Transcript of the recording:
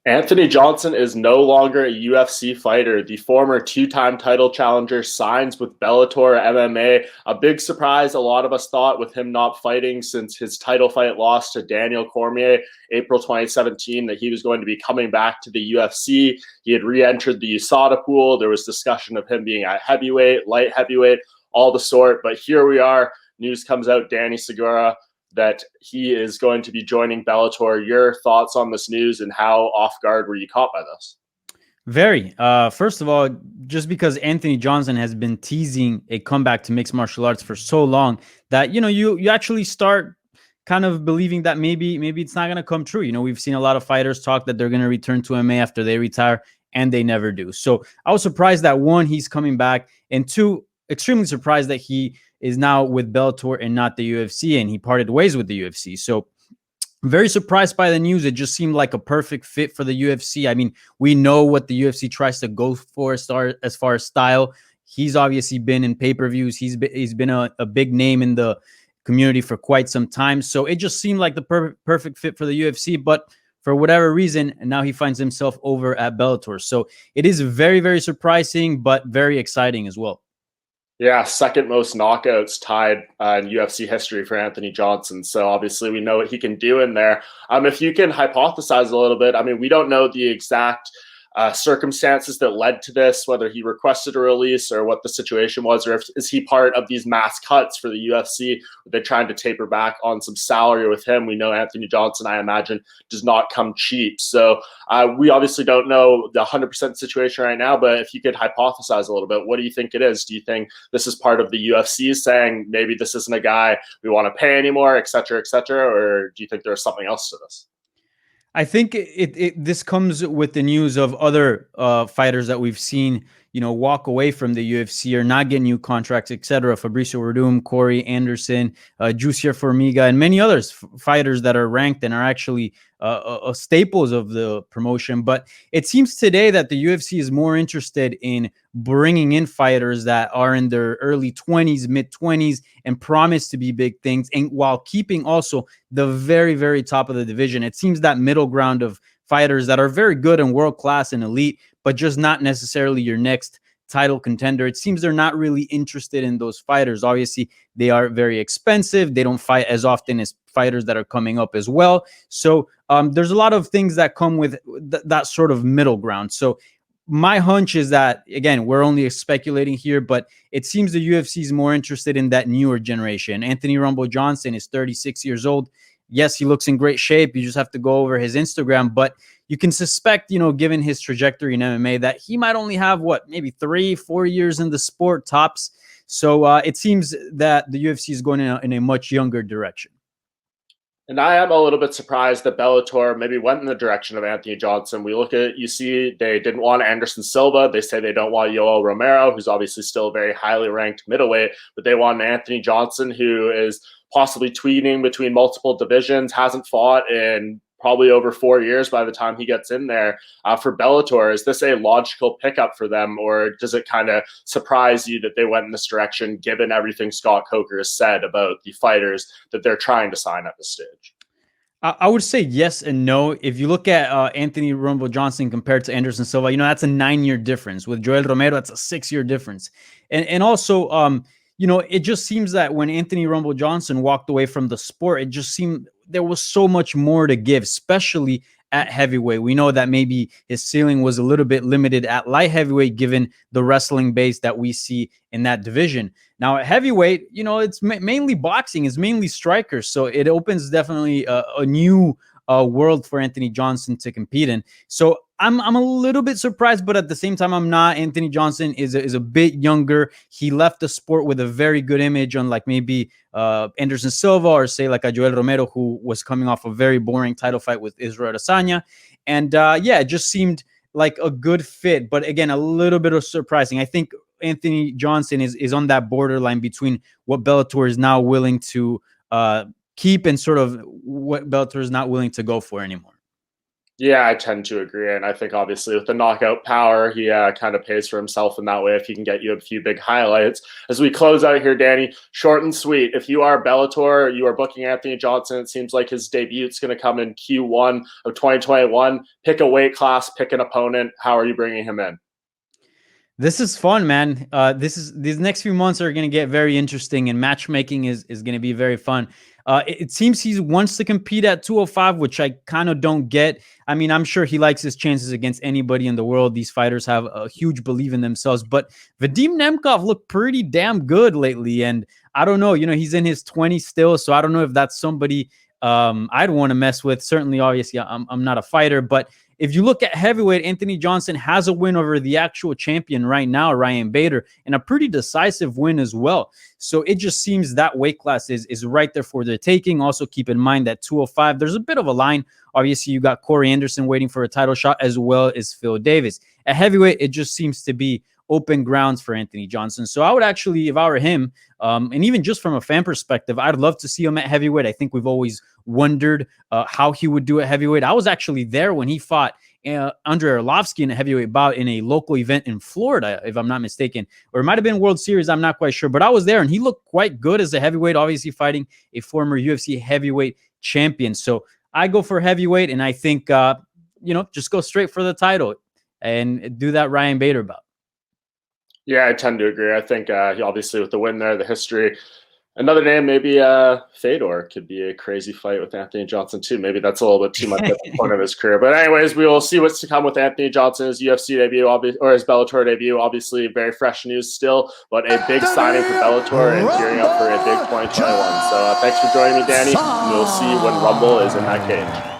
Anthony Johnson is no longer a UFC fighter. The former two-time title challenger signs with Bellator MMA. A big surprise, a lot of us thought, with him not fighting since his title fight loss to Daniel Cormier, April 2017, that he was going to be coming back to the UFC. He had re-entered the USADA pool. There was discussion of him being at heavyweight, light heavyweight, all the sort. But here we are. News comes out, Danny Segura, that he is going to be joining Bellator. Your thoughts on this news and how off guard were you caught by this? Very. First of all, just because Anthony Johnson has been teasing a comeback to mixed martial arts for so long that, you actually start kind of believing that maybe it's not going to come true. We've seen a lot of fighters talk that they're going to return to MMA after they retire, and they never do. So I was surprised that, one, he's coming back, and two, extremely surprised that he is now with Bellator and not the UFC, and he parted ways with the UFC. So very surprised by the news. It just seemed like a perfect fit for the UFC. I mean, we know what the UFC tries to go for as far as style. He's obviously been in pay-per-views. He's been a big name in the community for quite some time. So it just seemed like the perfect fit for the UFC. But for whatever reason, and now he finds himself over at Bellator. So it is very, very surprising, but very exciting as well. Yeah, second most knockouts tied in UFC history for Anthony Johnson. So obviously we know what he can do in there. If you can hypothesize a little bit, I mean, we don't know the exact circumstances that led to this, whether he requested a release or what the situation was, or is he part of these mass cuts for the UFC? They're trying to taper back on some salary with him. We know Anthony Johnson, I imagine, does not come cheap. So we obviously don't know the 100% situation right now, but if you could hypothesize a little bit, what do you think it is? Do you think this is part of the UFC saying maybe this isn't a guy we want to pay anymore, et cetera, or do you think there's something else to this? I think this comes with the news of other fighters that we've seen, walk away from the UFC or not get new contracts, etc. Fabricio Verdum, Corey Anderson, Jussier Formiga, and many others, fighters that are ranked and are actually staples of the promotion. But it seems today that the UFC is more interested in bringing in fighters that are in their early 20s, mid 20s, and promise to be big things, and while keeping also the very, very top of the division. It seems that middle ground of fighters that are very good and world class and elite, but just not necessarily your next title contender. It seems they're not really interested in those fighters. Obviously, they are very expensive. They don't fight as often as fighters that are coming up as well. So there's a lot of things that come with that sort of middle ground. So my hunch is that, again, we're only speculating here, but it seems the UFC is more interested in that newer generation. Anthony Rumble Johnson is 36 years old. Yes, he looks in great shape. You just have to go over his Instagram, but you can suspect, given his trajectory in MMA, that he might only have maybe 3-4 years in the sport tops. So it seems that the UFC is going in a much younger direction. And I am a little bit surprised that Bellator maybe went in the direction of Anthony Johnson. We look at, you see, they didn't want Anderson Silva. They say they don't want Yoel Romero, who's obviously still a very highly ranked middleweight, but they want Anthony Johnson, who is possibly tweeting between multiple divisions, hasn't fought in probably over 4 years by the time he gets in there. For Bellator, is this a logical pickup for them, or does it kind of surprise you that they went in this direction, given everything Scott Coker has said about the fighters that they're trying to sign at this stage? I would say yes and no. If you look at Anthony Rumble Johnson compared to Anderson Silva, that's a 9-year difference. With Joel Romero, that's a 6-year difference. And also, it just seems that when Anthony Rumble Johnson walked away from the sport, it just seemed there was so much more to give, especially at heavyweight. We know that maybe his ceiling was a little bit limited at light heavyweight, given the wrestling base that we see in that division. Now at heavyweight, it's mainly boxing, it's mainly strikers. So it opens definitely a new world for Anthony Johnson to compete in. So I'm a little bit surprised, but at the same time, I'm not. Anthony Johnson is a bit younger. He left the sport with a very good image, unlike maybe Anderson Silva or say like a Joel Romero, who was coming off a very boring title fight with Israel Adesanya. And it just seemed like a good fit. But again, a little bit of surprising. I think Anthony Johnson is on that borderline between what Bellator is now willing to keep and sort of what Bellator is not willing to go for anymore. Yeah, I tend to agree. And I think obviously with the knockout power, he kind of pays for himself in that way if he can get you a few big highlights. As we close out here, Danny, short and sweet. If you are Bellator, you are booking Anthony Johnson, it seems like his debut is going to come in Q1 of 2021. Pick a weight class, pick an opponent. How are you bringing him in? This is fun, man. These next few months are going to get very interesting, and matchmaking is going to be very fun. It seems he wants to compete at 205, which I kind of don't get. I mean, I'm sure he likes his chances against anybody in the world. These fighters have a huge belief in themselves, but Vadim Nemkov looked pretty damn good lately, and I don't know. He's in his 20s still, so I don't know if that's somebody I'd want to mess with. Certainly, obviously, I'm not a fighter, but if you look at heavyweight, Anthony Johnson has a win over the actual champion right now, Ryan Bader, and a pretty decisive win as well. So it just seems that weight class is right there for the taking. Also, keep in mind that 205, there's a bit of a line. Obviously, you got Corey Anderson waiting for a title shot, as well as Phil Davis. At heavyweight, it just seems to be open grounds for Anthony Johnson. So I would actually, if I were him, and even just from a fan perspective, I'd love to see him at heavyweight. I think we've always wondered how he would do at heavyweight. I was actually there when he fought Andrei Arlovsky in a heavyweight bout in a local event in Florida, if I'm not mistaken, or it might have been World Series. I'm not quite sure, but I was there and he looked quite good as a heavyweight, obviously fighting a former UFC heavyweight champion. So I go for heavyweight, and I think, just go straight for the title and do that Ryan Bader bout. Yeah, I tend to agree. I think obviously with the win there, the history. Another name, maybe Fedor could be a crazy fight with Anthony Johnson too. Maybe that's a little bit too much at the point of his career. But anyways, we will see what's to come with Anthony Johnson, his UFC debut, or his Bellator debut. Obviously, very fresh news still, but a big signing for Bellator and gearing up for a big 2021. So thanks for joining me, Danny. We'll see when Rumble is in that cage.